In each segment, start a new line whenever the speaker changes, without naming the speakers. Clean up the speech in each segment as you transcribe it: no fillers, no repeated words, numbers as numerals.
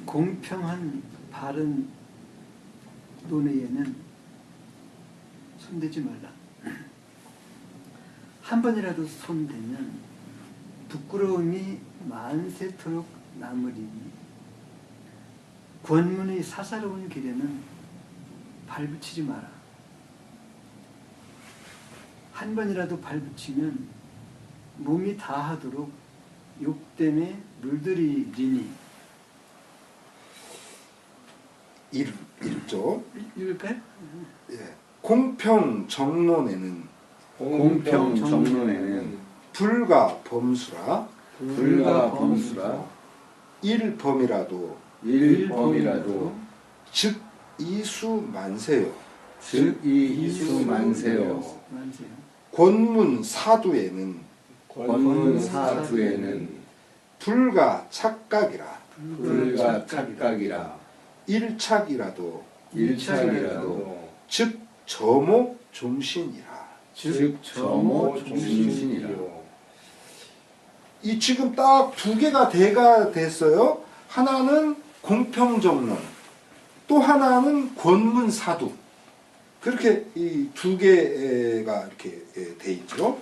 공평한 바른 논의에는 손대지 말라. 한 번이라도 손대면 부끄러움이 만세토록 남으리니 권문의 사사로운 길에는 발붙이지 마라. 한 번이라도 발붙이면 몸이 다하도록 욕됨에 물들이리니.
1조
읽을까요?
예. 공평 정론에는 불가 범수라 일범이라도 즉 이수만세요. 권문 사두에는 불가 착각이라 일착이라도 즉 저목 종신이라. 이 지금 딱 두 개가 대가 됐어요. 하나는 공평정론, 또 하나는 권문사두. 그렇게 이 두 개가 이렇게 돼 있죠.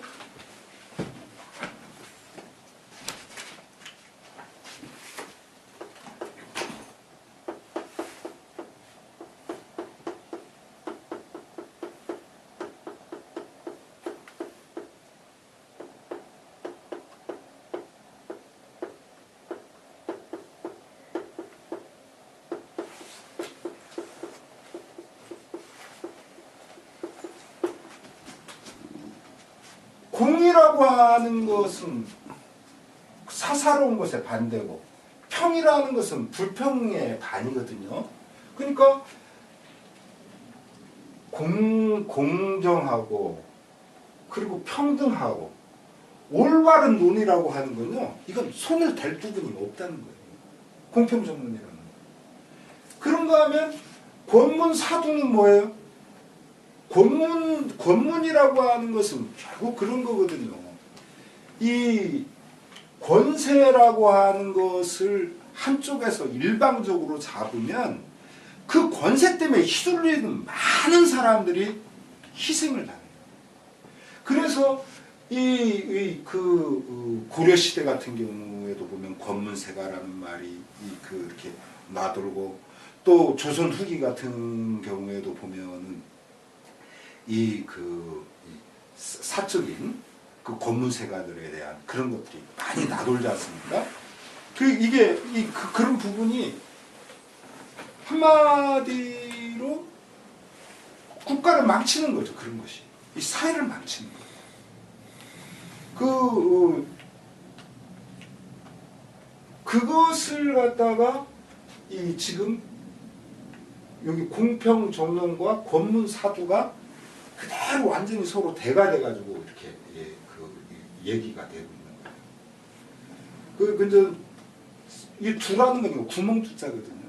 공이라고 하는 것은 사사로운 것에 반대고 평이라는 것은 불평의 반이거든요. 그러니까 공정하고 그리고 평등하고 올바른 논의라고 하는 건요, 이건 손을 댈 부분이 없다는 거예요. 공평정론이라는 거. 그런가 하면 권문사두는 뭐예요? 권문이라고 하는 것은 결국 그런 거거든요. 이 권세라고 하는 것을 한쪽에서 일방적으로 잡으면 그 권세 때문에 휘둘리는 많은 사람들이 희생을 당해요. 그래서 고려 시대 같은 경우에도 보면 권문세가라는 말이 이렇게 나돌고, 또 조선 후기 같은 경우에도 보면은 사적인 그 권문세가들에 대한 그런 것들이 많이 나돌지 않습니까? 그런 부분이 한마디로 국가를 망치는 거죠. 그런 것이 이 사회를 망치는 거예요. 그것을 갖다가 지금 여기 공평정론과 권문사두가 그대로 완전히 서로 대가 돼가지고 이렇게 얘기가 되고 있는 거예요. 근데 이 두라는 건 구멍 두자거든요.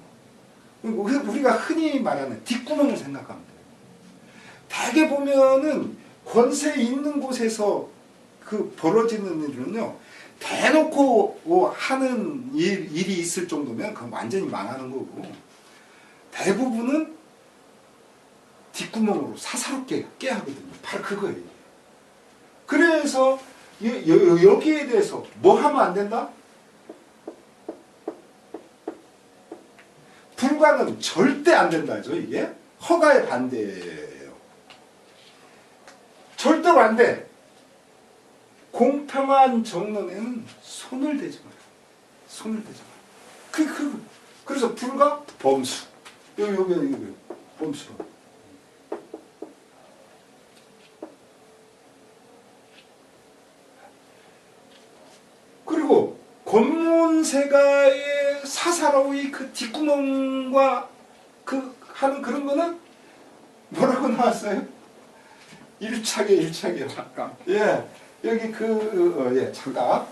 우리가 흔히 말하는 뒷구멍을 생각하면 돼요. 대개 보면은 권세 있는 곳에서 벌어지는 일은요, 대놓고 하는 일이 있을 정도면 그건 완전히 망하는 거고, 대부분은 뒷구멍으로 사사롭게 깨하거든요. 바로 그거예요. 그래서 여기에 대해서 뭐 하면 안 된다? 불가는 절대 안 된다죠. 이게 허가의 반대예요. 절대로 안 돼. 공평한 정론에는 손을 대지 마라. 손을 대지 마라. 그래서 불가 범수. 여기 범수. 그리고 권문세가의 사사로이 그 뒷구멍과 하는 그런 거는 뭐라고 나왔어요? 일착이에요. 착각. 예, 여기 착각.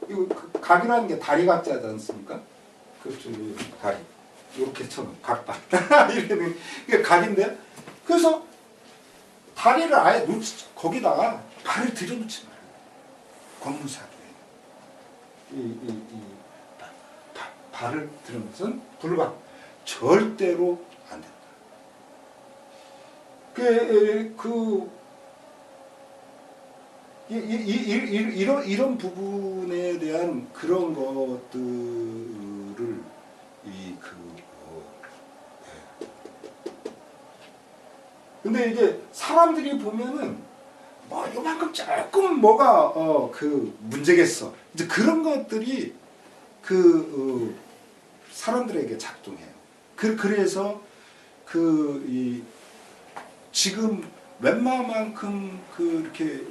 이거 각이라는 게 다리 같지 않습니까? 그쪽이 다리. 이렇게 쳐놓은 각박. 이게 각인데, 그래서 다리를 아예 거기다가 발을 들여놓지 말아요. 권무사기에 발을 들여놓으면 불가 절대로 안 된다. 이런 부분에 대한 그런 것들을 근데 이제 사람들이 보면은 뭐 요만큼 조금 뭐가 문제겠어. 이제 그런 것들이 사람들에게 작동해요. 그래서 지금 웬만큼 이렇게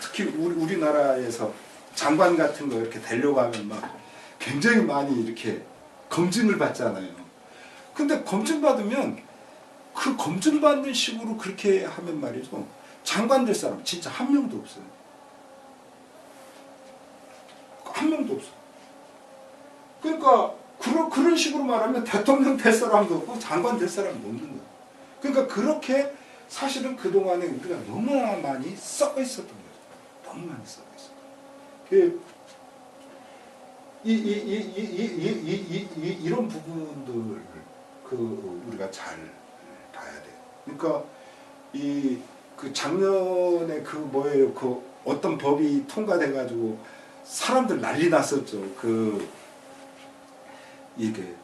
특히 우리나라에서 장관 같은 거 이렇게 되려가면 막 굉장히 많이 이렇게 검증을 받잖아요. 근데 검증 받으면 그 검증 받는 식으로 그렇게 하면 말이죠. 장관 될 사람 진짜 한 명도 없어요. 한 명도 없어. 그러니까 그런 식으로 말하면 대통령 될 사람도 없고 장관 될 사람도 없는 거예요. 그러니까 그렇게 사실은 그동안에 우리가 너무나 많이 썩어 있었던 거죠. 너무 많이 썩어 있었던 거예요. 이런 부분들을 우리가 잘 봐야 돼요. 그러니까 작년에 어떤 법이 통과돼가지고 사람들 난리 났었죠. 이게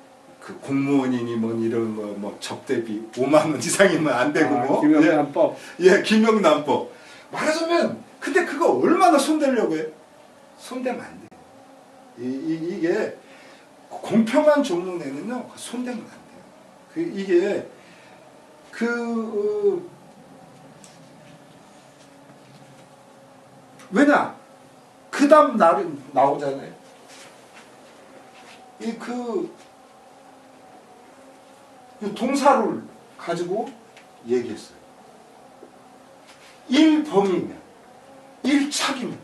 공무원이니 뭐 이런 거 뭐 접대비 5만 원 이상이면 안 되고
김영란법.
예, 김영란법. 말하자면 근데 그거 얼마나 손대려고 해요? 손대면 안 돼요. 이게 공평한 종로내는요 손대면 안 돼요. 이게 왜냐? 그 다음 날은 나오잖아요. 이 동사를 가지고 얘기했어요. 1범이면 1착이면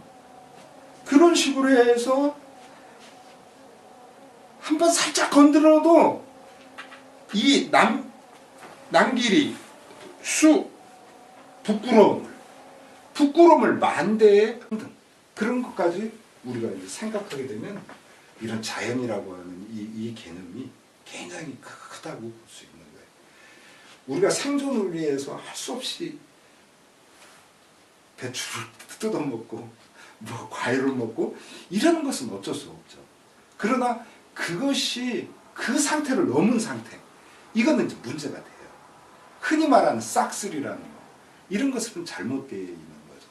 그런 식으로 해서 한번 살짝 건드려도 이 남길이 부끄러움을 만대에 등 그런 것까지 우리가 이제 생각하게 되면 이런 자연이라고 하는 이 개념이 굉장히 크다고 볼 수 있는 거예요. 우리가 생존을 위해서 할 수 없이 배추를 뜯어먹고 뭐 과일을 먹고 이러는 것은 어쩔 수 없죠. 그러나 그것이 그 상태를 넘은 상태, 이거는 이제 문제가 돼요. 흔히 말하는 싹쓸이라는 거, 이런 것은 잘못되어 있는 거죠.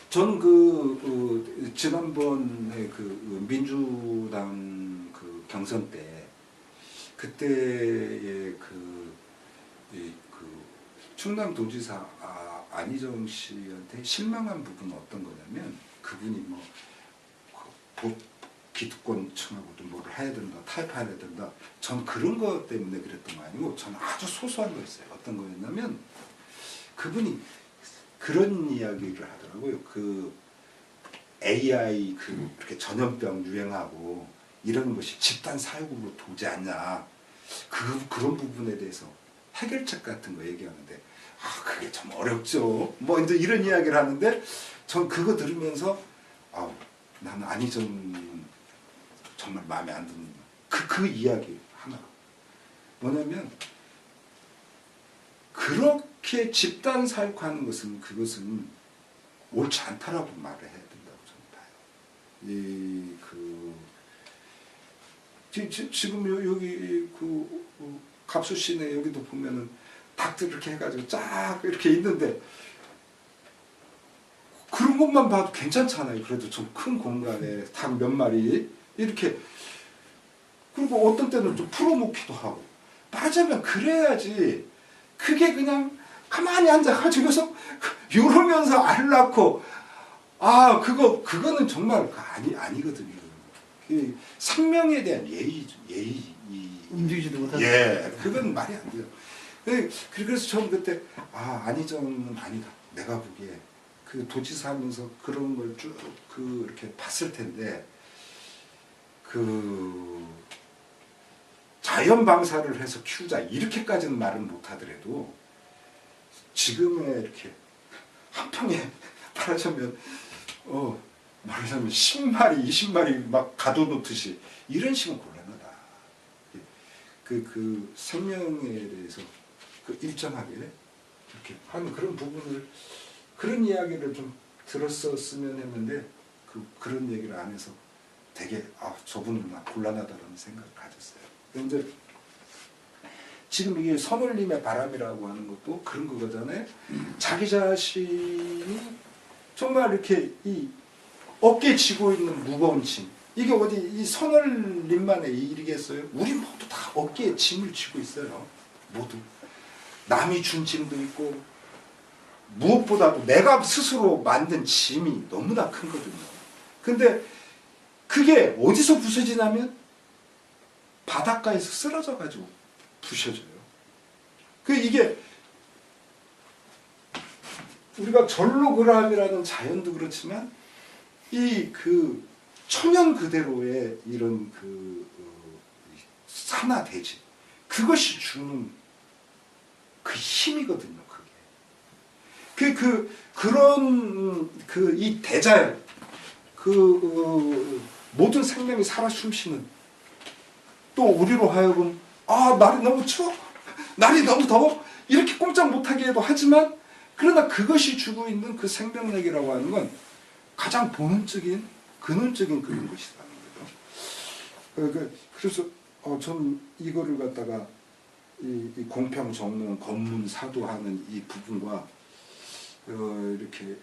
저는 지난번에 민주당 경선 때 그때의 충남도지사 안희정 씨한테 실망한 부분은 어떤 거냐면 그분이 기득권층하고도 뭐를 해야 된다, 타협해야 된다. 전 그런 거 때문에 그랬던 거 아니고 저는 아주 소소한 거였어요. 어떤 거였냐면 그분이 그런 이야기를 하더라고요. AI 그렇게 전염병 유행하고 이런 것이 집단 사회적으로 도지 않냐. 그런 부분에 대해서 해결책 같은 거 얘기하는데 그게 참 어렵죠. 뭐 이제 이런 이야기를 하는데 전 그거 들으면서 나는 안희정 정말 마음에 안 드는 그 이야기 하나. 뭐냐면 그렇게 집단 사육하는 것은 그것은 옳지 않다라고 말을 해야 된다고 저는 봐요. 지금 여기 갑수 시내 여기도 보면은 닭들 이렇게 해가지고 쫙 이렇게 있는데 그런 것만 봐도 괜찮잖아요. 그래도 좀 큰 공간에 닭 몇 마리 이렇게, 그리고 어떤 때는 좀 풀어놓기도 하고 말하자면 그래야지. 그게 그냥 가만히 앉아가지고서 이러면서 알 낳고 그거는 정말 아니거든요. 생명에 대한 예의
움직이지도 못하는.
예, 그건 말이 안 돼요. 그래서 저는 그때 안희정은 아니다. 내가 보기에 도지사 하면서 그런 걸 쭉 이렇게 봤을 텐데 자연 방사를 해서 키우자 이렇게까지는 말은 못하더라도 지금의 이렇게 한 평에 말하자면 말하자면 10마리 20마리 막 가둬놓듯이 이런 식은 곤란하다. 그 생명에 대해서 그 일정하게 이렇게 하는 그런 부분을 그런 이야기를 좀 들었었으면 했는데 그런 얘기를 안 해서 되게 저분은 막 곤란하다라는 생각을 가졌어요. 근데 지금 이게 선울림의 바람이라고 하는 것도 그런 거잖아요. 자기 자신이 정말 이렇게 이 어깨에 지고 있는 무거운 짐, 이게 어디 이 선울림만의 일이겠어요? 우리 모두 다 어깨에 짐을 지고 있어요. 모두 남이 준 짐도 있고 무엇보다도 내가 스스로 만든 짐이 너무나 크거든요. 근데 그게 어디서 부서지냐면 바닷가에서 쓰러져 가지고 부셔져요. 이게 우리가 전로그람이라는 자연도 그렇지만 이 천연 그대로의 이런 산화 대지, 그것이 주는 그 힘이거든요. 그런 이 대자연, 모든 생명이 살아 숨쉬는, 또 우리로 하여금 날이 너무 추워, 날이 너무 더워, 이렇게 꼼짝 못하게 해도 하지만, 그러나 그것이 주고 있는 그 생명력이라고 하는 건 가장 본능적인 근원적인 그런 것이라는 거죠. 그래서 저는 이거를 갖다가 이 공평 정론 검문 사도하는 이 부분과 이렇게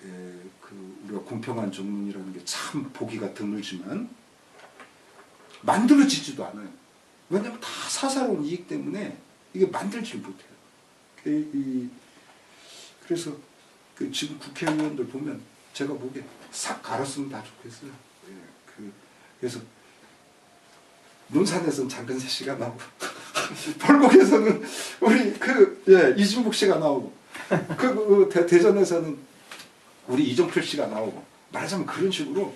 우리가 공평한 정론이라는 게 참 보기가 드물지만 만들어지지도 않아요. 왜냐하면 다 사사로운 이익 때문에 이게 만들질 못해요. 그래서 지금 국회의원들 보면 제가 보기에 싹 갈았으면 다 좋겠어요. 그래서 논산에서는 장근세 씨가 나오고 벌목에서는 우리 이진복 씨가 나오고 대전에서는 우리 이정필 씨가 나오고, 말하자면 그런 식으로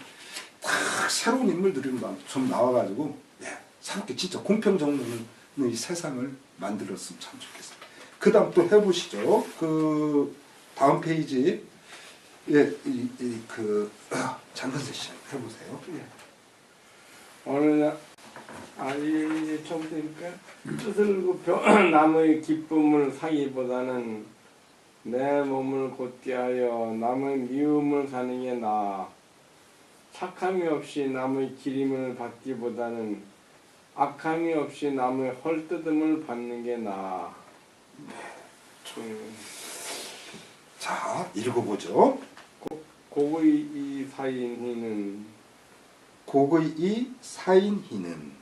딱 새로운 인물들이 좀 나와가지고 새롭게 진짜 공평정론의 이 세상을 만들었으면 참 좋겠어요. 그 다음 또 해보시죠. 다음 페이지. 장근세 씨 해보세요.
어느 이제 처음부터 뜻을 굽혀 남의 기쁨을 사기보다는 내 몸을 곧게 하여 남의 미움을 사는 게 나아. 착함이 없이 남의 기림을 받기보다는 악함이 없이 남의 헐뜯음을 받는 게 나아.
자, 읽어보죠.
고의 이 사인희는
고의 사인희는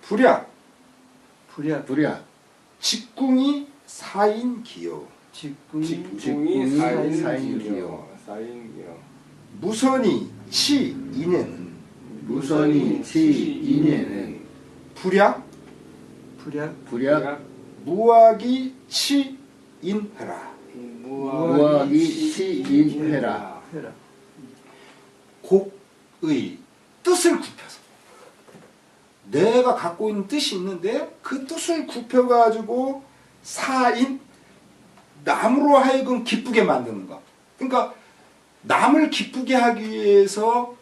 불약 직궁이 사인기요
직궁이 사인기요
무선이 치인에는 불약 무학이 치인해라. 곡의 뜻을 굽혀서 내가 갖고 있는 뜻이 있는데 그 뜻을 굽혀가지고 사인, 남으로 하여금 기쁘게 만드는 거. 그러니까 남을 기쁘게 하기 위해서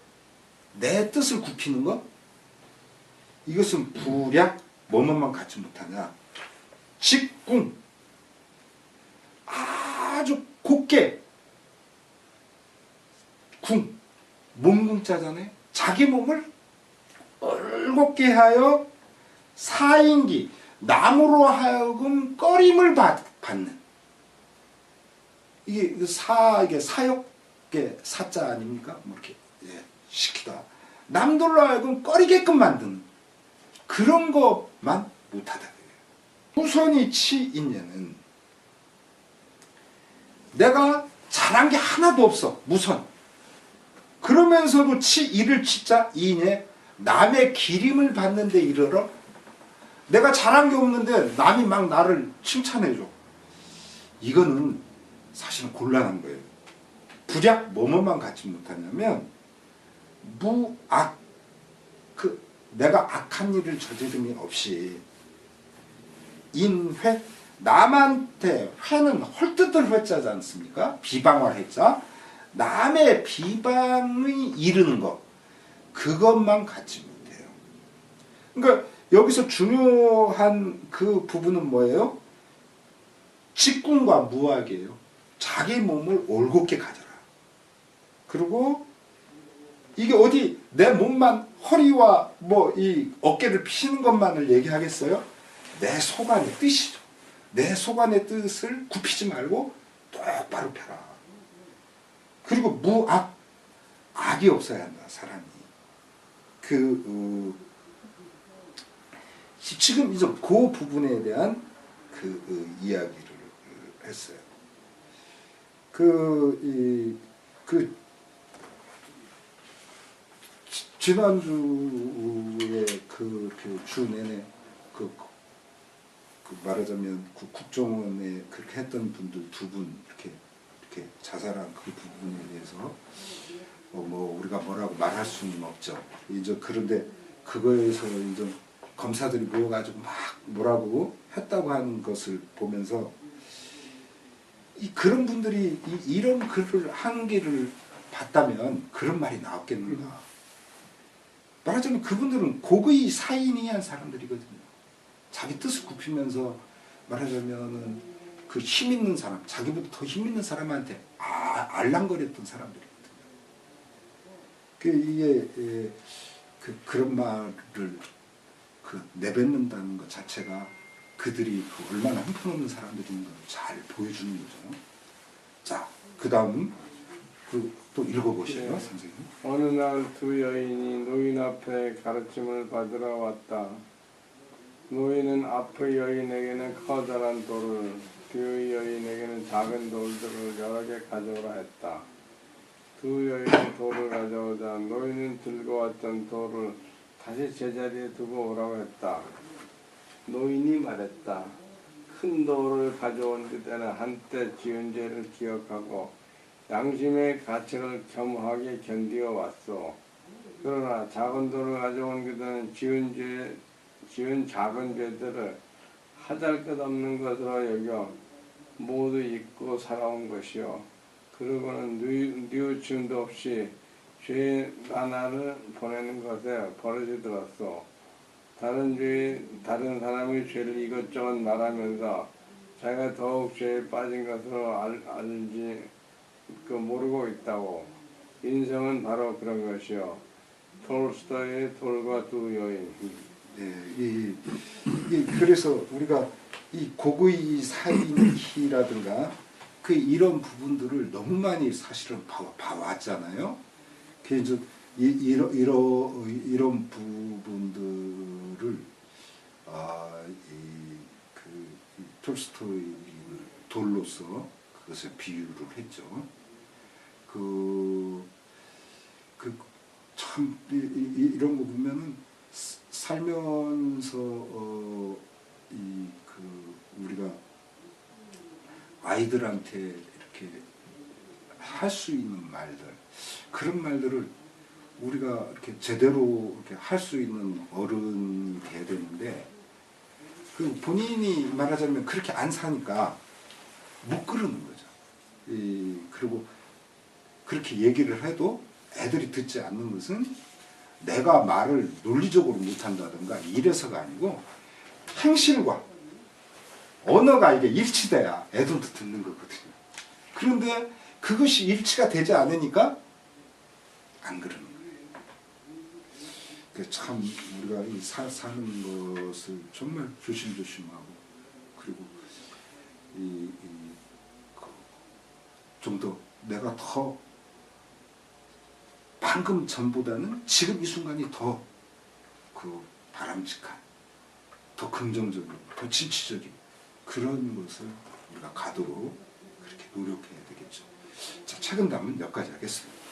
내 뜻을 굽히는 거, 이것은 불약, 뭐뭐만 갖지 못하냐. 직궁, 아주 곱게, 궁, 몸궁자잖아요. 자기 몸을 얼곱게 하여 사인기, 남으로 하여금 꺼림을 받는, 이게 사역의 사자 아닙니까? 뭐 이렇게 시키다. 남들로 하여금 꺼리게끔 만드는 그런 것만 못하다. 무선이 치인예는 내가 잘한 게 하나도 없어. 무선. 그러면서도 이를 치자 이인에 남의 기림을 받는데 이르러 내가 잘한 게 없는데 남이 막 나를 칭찬해줘. 이거는 사실은 곤란한 거예요. 불약 뭐뭐만 갖지 못하냐면 무악, 내가 악한 일을 저지름이 없이 인회 남한테 회는 헐뜯을 회자지 않습니까? 비방할 회자. 남의 비방이 이르는 것 그것만 갖지 못해요. 그러니까 여기서 중요한 그 부분은 뭐예요? 직군과 무학이에요. 자기 몸을 올곧게 가져라. 그리고 이게 어디 내 몸만 허리와 뭐 이 어깨를 피시는 것만을 얘기하겠어요? 내 속안의 뜻이죠. 내 속안의 뜻을 굽히지 말고 똑바로 펴라. 그리고 무악, 악이 없어야 한다, 사람이. 지금 이제 그 부분에 대한 이야기를 했어요. 지난주에 주 내내 말하자면 국정원에 그렇게 했던 분들 두 분 이렇게 자살한 그 부분에 대해서 뭐 우리가 뭐라고 말할 수는 없죠. 이제 그런데 그거에서 이제 검사들이 모여가지고 막 뭐라고 했다고 하는 것을 보면서 그런 분들이 이런 글을 한 개를 봤다면 그런 말이 나왔겠는가. 말하자면 그분들은 고의 사인이 한 사람들이거든요. 자기 뜻을 굽히면서 말하자면은 그 힘 있는 사람, 자기보다 더 힘 있는 사람한테 알랑거렸던 사람들이거든요. 이게 그런 말을 내뱉는다는 것 자체가 그들이 얼마나 형편없는 사람들인 걸 잘 보여주는 거죠. 자, 그 다음 또 읽어보시죠,
네.
선생님.
어느 날 두 여인이 노인 앞에 가르침을 받으러 왔다. 노인은 앞의 여인에게는 커다란 돌을, 뒤의 여인에게는 작은 돌들을 여러 개 가져오라 했다. 두 여인이 돌을 가져오자 노인은 들고 왔던 돌을 다시 제자리에 두고 오라고 했다. 노인이 말했다. 큰 돌을 가져온 그때는 한때 지은 죄를 기억하고 양심의 가책을 겸허하게 견디어 왔소. 그러나 작은 돌을 가져온 그때는 지은 작은 죄들을 하잘것없는 것으로 여겨 모두 잊고 살아온 것이요. 그러고는 뉘우침도 없이 죄 하나를 보내는 것에 버릇이 들었소. 다른 사람의 죄를 이것저것 말하면서 자기가 더욱 죄에 빠진 것으로 알지 모르고 있다고. 인성은 바로 그런 것이요. 톨스토이의 돌과 두 여인.
네, 그래서 우리가 이 고의 사인이라든가 이런 부분들을 너무 많이 사실은 봐왔잖아요. 그래서 이런 부분들을 톨스토이를 돌로서 그것을 비유를 했죠. 참 이런 거 보면은 살면서 우리가 아이들한테 이렇게 할 수 있는 말들, 그런 말들을 우리가 이렇게 제대로 이렇게 할 수 있는 어른이 돼야 되는데 본인이 말하자면 그렇게 안 사니까 못 그러는 거죠. 그리고 그렇게 얘기를 해도 애들이 듣지 않는 것은 내가 말을 논리적으로 못한다든가 이래서가 아니고 행실과 언어가 이게 일치돼야 애들도 듣는 거거든요. 그런데 그것이 일치가 되지 않으니까 안 그러는 거예요. 참 우리가 사는 것을 정말 조심조심하고 그리고 좀 더 내가 더 방금 전보다는 지금 이 순간이 더 바람직한, 더 긍정적인, 더 진취적인 그런 것을 우리가 가도록 그렇게 노력해야 되겠죠. 자, 책임감은 여기까지 하겠습니다.